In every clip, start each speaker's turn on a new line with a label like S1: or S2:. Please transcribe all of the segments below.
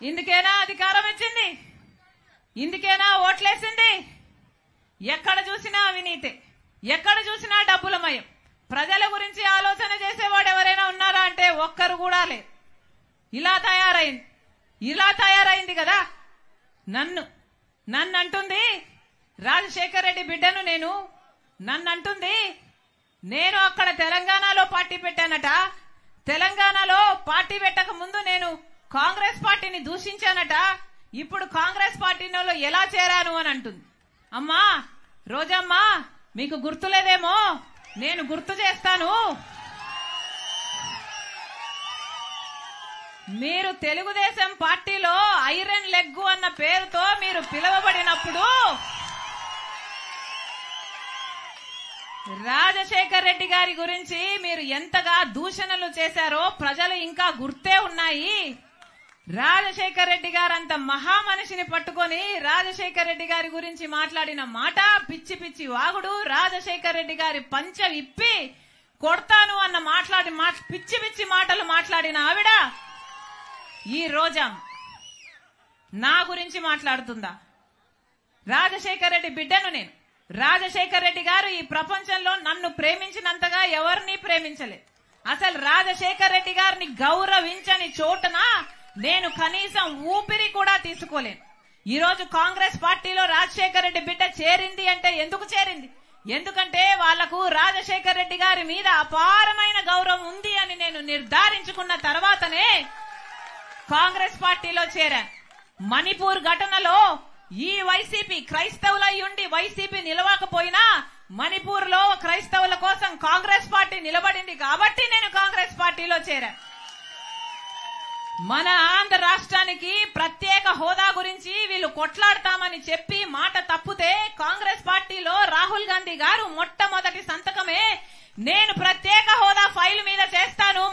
S1: ఇందుకేనా అధికారం ఇచ్చింది? ఇందుకేనా ఓట్లేసింది? ఎక్కడ చూసినా అవినీతి, ఎక్కడ చూసినా డబ్బులమయం. ప్రజల గురించి ఆలోచన చేసేవాడు ఎవరైనా ఉన్నారా అంటే ఒక్కరు కూడా లేదు. ఇలా తయారైంది కదా. నన్ను అంటుంది రాజశేఖర్ రెడ్డి బిడ్డను నన్ను అంటుంది నేను అక్కడ తెలంగాణలో పార్టీ పెట్టానట. తెలంగాణలో పార్టీ పెట్టక ముందు నేను కాంగ్రెస్ పార్టీని దూషించానట. ఇప్పుడు కాంగ్రెస్ పార్టీలో ఎలా చేరాను అని అంటుంది. అమ్మా రోజమ్మా, మీకు గుర్తులేదేమో, నేను గుర్తు చేస్తాను. మీరు తెలుగుదేశం పార్టీలో ఐరన్ లెగ్ అన్న పేరుతో మీరు పిలువబడినప్పుడు రాజశేఖర్ రెడ్డి గారి గురించి మీరు ఎంతగా దూషణలు చేశారో ప్రజలు ఇంకా గుర్తే ఉన్నాయి. రాజశేఖర్ రెడ్డి గారు అంత మహామనిషిని పట్టుకొని రాజశేఖర్ రెడ్డి గారి గురించి మాట్లాడిన మాట పిచ్చి పిచ్చి వాగుడు. రాజశేఖర్ రెడ్డి గారి పంచ విప్పి కొడతాను అన్న పిచ్చి పిచ్చి మాటలు మాట్లాడిన ఆవిడ ఈ రోజా నా గురించి మాట్లాడుతుందా? రాజశేఖర్ రెడ్డి బిడ్డను నేను. రాజశేఖర్ రెడ్డి గారు ఈ ప్రపంచంలో నన్ను ప్రేమించినంతగా ఎవరిని ప్రేమించలేదు. అసలు రాజశేఖర్ రెడ్డి గారిని గౌరవించని చోటున నేను కనీసం ఊపిరి కూడా తీసుకోలేను. ఈ రోజు కాంగ్రెస్ పార్టీలో రాజశేఖర్ రెడ్డి బిడ్డ చేరింది అంటే ఎందుకు చేరింది? ఎందుకంటే వాళ్లకు రాజశేఖర్ రెడ్డి గారి మీద అపారమైన గౌరవం ఉంది అని నేను నిర్ధారించుకున్న తర్వాతనే కాంగ్రెస్ పార్టీలో చేరాను. మణిపూర్ ఘటనలో ఈ వైసీపీ క్రైస్తవులై ఉండి వైసీపీ నిలవకపోయినా మణిపూర్ లో క్రైస్తవుల కోసం కాంగ్రెస్ పార్టీ నిలబడింది కాబట్టి నేను కాంగ్రెస్ పార్టీలో చేరాను. మన ఆంధ్ర రాష్ట్రానికి ప్రత్యేక హోదా గురించి వీళ్ళు కొట్లాడతామని చెప్పి మాట తప్పితే కాంగ్రెస్ పార్టీలో రాహుల్ గాంధీ గారు మొట్టమొదటి సంతకమే నేను ప్రత్యేక హోదా ఫైల్ మీద చేస్తాను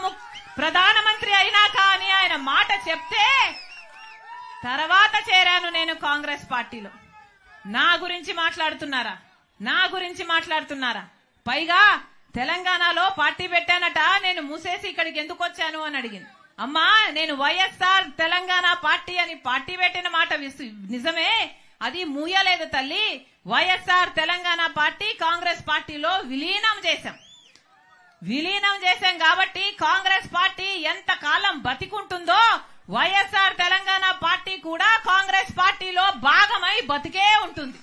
S1: ప్రధానమంత్రి అయినాక అని ఆయన మాట చెప్తే తర్వాత చేరాను నేను కాంగ్రెస్ పార్టీలో. నా గురించి మాట్లాడుతున్నారా? పైగా తెలంగాణలో పార్టీ పెట్టానట, నేను మూసేసి ఇక్కడికి ఎందుకు వచ్చాను అని అడిగింది. అమ్మా నేను వైఎస్ఆర్ తెలంగాణ పార్టీ అని పార్టీ పెట్టిన మాట నిజమే, అది మూయలేదు తల్లి. వైఎస్ఆర్ తెలంగాణ పార్టీ కాంగ్రెస్ పార్టీలో విలీనం చేశాం కాబట్టి కాంగ్రెస్ పార్టీ ఎంత కాలం బతికుంటుందో వైఎస్ఆర్ తెలంగాణ పార్టీ కూడా కాంగ్రెస్ పార్టీలో భాగమై బతికే ఉంటుంది.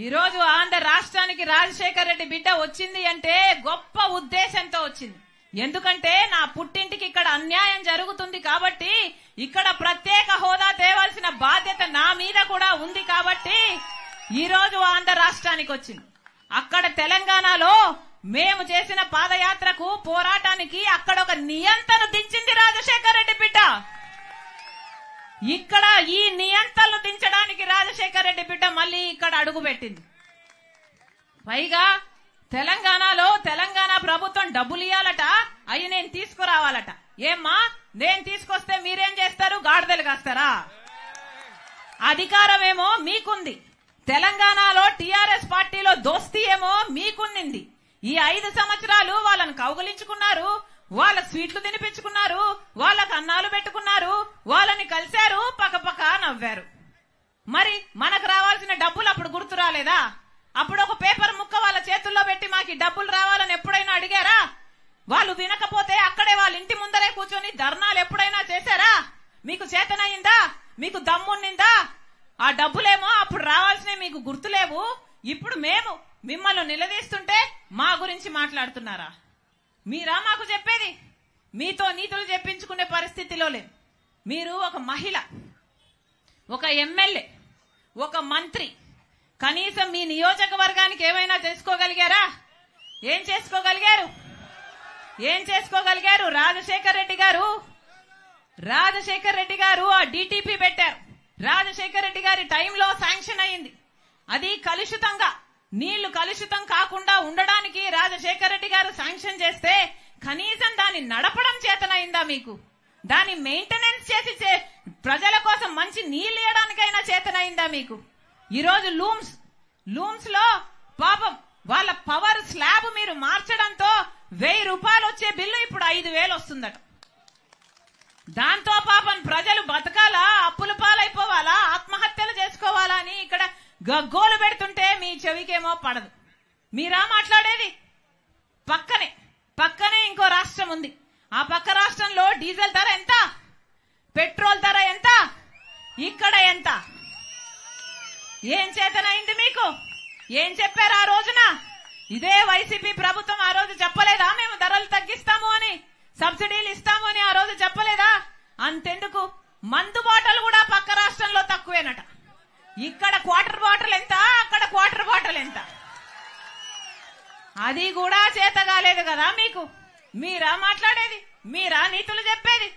S1: ఈ రోజు ఆంధ్ర రాష్ట్రానికి రాజశేఖర్ రెడ్డి బిడ్డ వచ్చింది అంటే గొప్ప ఉద్దేశంతో వచ్చింది. ఎందుకంటే నా పుట్టింటికి ఇక్కడ అన్యాయం జరుగుతుంది కాబట్టి ఇక్కడ ప్రత్యేక హోదా తేవాల్సిన బాధ్యత నా మీద కూడా ఉంది కాబట్టి ఈ రోజు ఆంధ్ర రాష్ట్రానికి వచ్చింది. అక్కడ తెలంగాణలో మేము చేసిన పాదయాత్రకు పోరాటానికి అక్కడ ఒక నియంత్రణ దించింది రాజశేఖర్ రెడ్డి బిడ్డ. ఇక్కడ ఈ నియంత్రణలు దించడానికి రాజశేఖర్ రెడ్డి బిడ్డ మళ్ళీ ఇక్కడ అడుగుపెట్టింది. పైగా తెలంగాణలో తెలంగాణ ప్రభుత్వం డబ్బులు ఇవ్వాలట, అవి నేను తీసుకురావాలట. ఏమ్మా నేను తీసుకొస్తే మీరేం చేస్తారు? గాడిదలు కాస్తారా? అధికారం ఏమో మీకుంది, తెలంగాణలో టీఆర్ఎస్ పార్టీలో దోస్తీ ఏమో మీకున్నింది. ఈ 5 సంవత్సరాలు వాళ్ళను కౌగులించుకున్నారు, వాళ్ళ స్వీట్లు తినిపించుకున్నారు, వాళ్ళకు అన్నాలు పెట్టుకున్నారు, వాళ్ళని కలిశారు, పక్కపక్క నవ్వారు. మరి మనకు రావాల్సిన డబ్బులు అప్పుడు గుర్తు రాలేదా? అప్పుడు ఒక పేపర్ ముక్క వాళ్ళ చేతుల్లో పెట్టి మాకు డబ్బులు రావాలని ఎప్పుడైనా అడిగారా? వాళ్ళు వినకపోతే అక్కడే వాళ్ళ ఇంటి ముందరే కూర్చొని ధర్నాలు ఎప్పుడైనా చేశారా? మీకు చేతనయిందా? మీకు దమ్మున్నిందా? ఆ డబ్బులేమో అప్పుడు రావాల్సినవి మీకు గుర్తులేవు. ఇప్పుడు మేము మిమ్మల్ని నిలదీస్తుంటే మా గురించి మాట్లాడుతున్నారా? మీరా మాకు చెప్పేది? మీతో నీతులు చెప్పించుకునే పరిస్థితిలో లేదు. మీరు ఒక మహిళ, ఒక ఎమ్మెల్యే, ఒక మంత్రి, కనీసం మీ నియోజకవర్గానికి ఏమైనా చేసుకోగలిగారా? ఏం చేసుకోగలిగారు? రాజశేఖర్ రెడ్డి గారు ఆ డిటిపి పెట్టారు. రాజశేఖర్ రెడ్డి గారి టైంలో శాంక్షన్ అయింది. అది కలుషితంగా, నీళ్లు కలుషితం కాకుండా ఉండడానికి రాజశేఖర్ రెడ్డి గారు శాంక్షన్ చేస్తే కనీసం దాన్ని నడపడం చేతనైందా మీకు? దాన్ని మెయింటెనెన్స్ చేసి ప్రజల కోసం మంచి నీళ్లు ఇవ్వడానికైనా చేతనైందా మీకు? ఈరోజు లూమ్స్ లో పాపం వాళ్ళ పవర్ స్లాబ్ మీరు మార్చడంతో 1000 రూపాయలు వచ్చే బిల్లు ఇప్పుడు 5000 వస్తుందట. దాంతో పాపం ప్రజలు బతకాలా, అప్పుల పాలైపోవాలా, ఆత్మహత్యలు చేసుకోవాలా అని ఇక్కడ గగ్గోలు పెడుతుంటే మీ చెవికేమో పడదు. మీరా మాట్లాడేది? పక్కనే ఇంకో రాష్ట్రం ఉంది. ఆ పక్క రాష్ట్రంలో డీజిల్ ధర ఎంత, పెట్రోల్ ధర ఎంత, ఇక్కడ ఎంత? ఏం చేతనైంది మీకు? ఏం చెప్పారు ఆ రోజున? ఇదే వైసీపీ ప్రభుత్వం ఆ రోజు చెప్పలేదా మేము ధరలు తగ్గిస్తాము అని, సబ్సిడీలు ఇస్తాము అని? ఆ రోజు చెప్పలేదా? అంతెందుకు, మందు బాటలు కూడా పక్క రాష్ట్రంలో తక్కువేనట. ఇక్కడ క్వార్టర్ బాటిల్ ఎంత, అక్కడ క్వార్టర్ బాటిల్ ఎంత? అది కూడా చేత కాలేదు కదా మీకు. మీరా మాట్లాడేది? మీరా నీతులు చెప్పేది?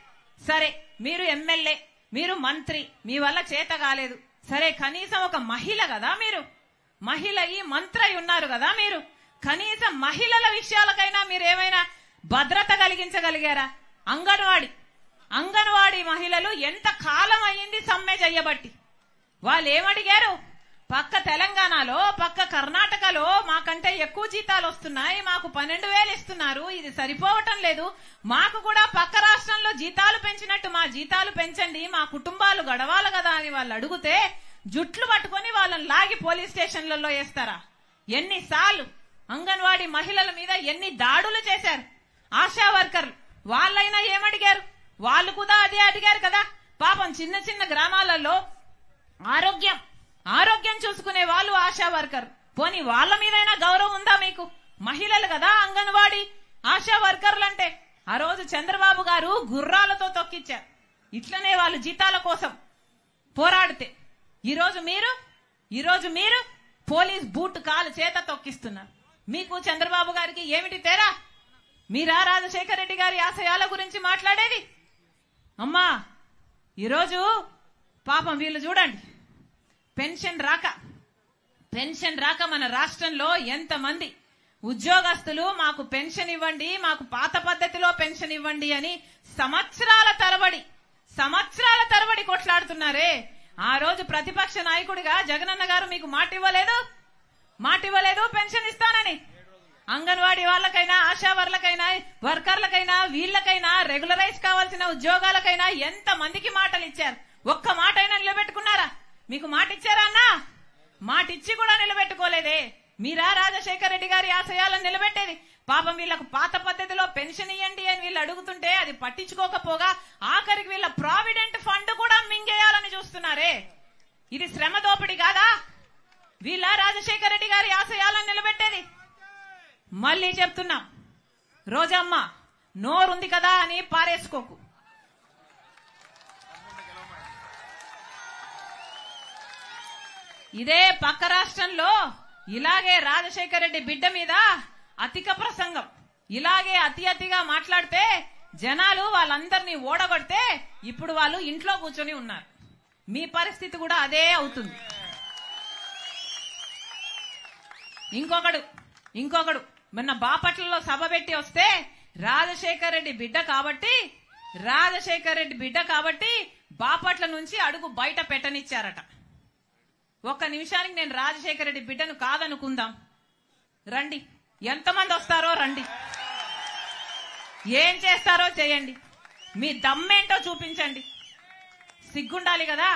S1: సరే, మీరు ఎమ్మెల్యే, మీరు మంత్రి, మీ వల్ల చేత కాలేదు. సరే, కనీసం ఒక మహిళ కదా మీరు, మహిళ ఈ మంత్రి ఉన్నారు కదా మీరు, కనీసం మహిళల విషయాలకైనా మీరు ఏమైనా భద్రత కలిగించగలిగారా? అంగన్వాడీ మహిళలు ఎంత కాలం అయ్యింది సమ్మె చెయ్యబట్టి. వాళ్ళు ఏమడిగారు? పక్క తెలంగాణలో, పక్క కర్ణాటకలో మాకంటే ఎక్కువ జీతాలు వస్తున్నాయి, మాకు 12,000 ఇస్తున్నారు, ఇది సరిపోవటం లేదు, మాకు కూడా పక్క రాష్ట్రంలో జీతాలు పెంచినట్టు మా జీతాలు పెంచండి, మా కుటుంబాలు గడవాలి కదా అని వాళ్ళు అడిగితే జుట్లు పట్టుకొని వాళ్ళని లాగి పోలీస్ స్టేషన్లలో వేస్తారా? ఎన్నిసార్లు అంగన్వాడీ మహిళల మీద ఎన్ని దాడులు చేశారు ఆశా వర్కర్లు. వాళ్ళైనా ఏమడిగారు? వాళ్ళు కూడా అదే అడిగారు కదా. పాపం చిన్న చిన్న గ్రామాలలో ఆరోగ్యం చూసుకునే వాళ్ళు ఆశా వర్కర్. పోనీ వాళ్ళ మీదైనా గౌరవం ఉందా మీకు? మహిళలు కదా అంగన్వాడీ ఆశా వర్కర్లంటే. ఆ రోజు చంద్రబాబు గారు గుర్రాలతో తొక్కిచ్చారు. ఇట్లనే వాళ్ళు జీతాల కోసం పోరాడితే ఈరోజు మీరు పోలీస్ బూట్ కాలు చేత తొక్కిస్తున్నారు. మీకు చంద్రబాబు గారికి ఏమిటి తేడా? మీరా రాజశేఖర రెడ్డి గారి ఆశయాల గురించి మాట్లాడేది? అమ్మా, ఈరోజు పాపం వీళ్ళు చూడండి, పెన్షన్ రాక మన రాష్ట్రంలో ఎంతమంది ఉద్యోగస్తులు మాకు పెన్షన్ ఇవ్వండి, మాకు పాత పద్ధతిలో పెన్షన్ ఇవ్వండి అని సంవత్సరాల తరబడి కొట్లాడుతున్నారే. ఆ రోజు ప్రతిపక్ష నాయకుడిగా జగనన్న గారు మీకు మాట ఇవ్వలేదు పెన్షన్ ఇస్తానని. అంగన్వాడీ వాళ్ళకైనా, ఆశా వర్కర్లకైనా, వీళ్ళకైనా, రెగ్యులరైజ్ కావాల్సిన ఉద్యోగాలకైనా ఎంత మందికి మాటలు ఇచ్చారు? ఒక్క మాట అయినా నిలబెట్టుకున్నారా? మీకు మాట ఇచ్చారా అన్నా? మాట ఇచ్చి కూడా నిలబెట్టుకోలేదే. మీరా రాజశేఖర రెడ్డి గారి ఆశయాలను నిలబెట్టేది? పాపం వీళ్లకు పాత పద్ధతిలో పెన్షన్ ఇవ్వండి అని వీళ్ళు అడుగుతుంటే అది పట్టించుకోకపోగా ఆఖరికి వీళ్ళ ప్రావిడెంట్ ఫండ్ కూడా మింగేయాలని చూస్తున్నారే. ఇది శ్రమ దోపిడీ కాదా? వీళ్ళ రాజశేఖర రెడ్డి గారి ఆశయాలను నిలబెట్టేది? మళ్ళీ చెప్తున్నా, రోజమ్మ నోరుంది కదా అని పారేసుకోకు. ఇదే పక్క రాష్ట్రంలో ఇలాగే రాజశేఖర రెడ్డి బిడ్డ మీద అధిక ప్రసంగం, ఇలాగే అతిగా మాట్లాడితే జనాలు వాళ్ళందరినీ ఓడగొడితే ఇప్పుడు వాళ్ళు ఇంట్లో కూర్చొని ఉన్నారు. మీ పరిస్థితి కూడా అదే అవుతుంది. ఇంకొకడు మొన్న బాపట్లలో సభ పెట్టి వస్తే రాజశేఖర రెడ్డి బిడ్డ కాబట్టి బాపట్ల నుంచి అడుగు బయట పెట్టనిచ్చారట. ఒక్క నిమిషానికి నేను రాజశేఖర రెడ్డి బిడ్డను కాదనుకుందాం. రండి, ఎంతమంది వస్తారో రండి, ఏం చేస్తారో చేయండి, మీ దమ్మేంటో చూపించండి. సిగ్గుండాలి కదా.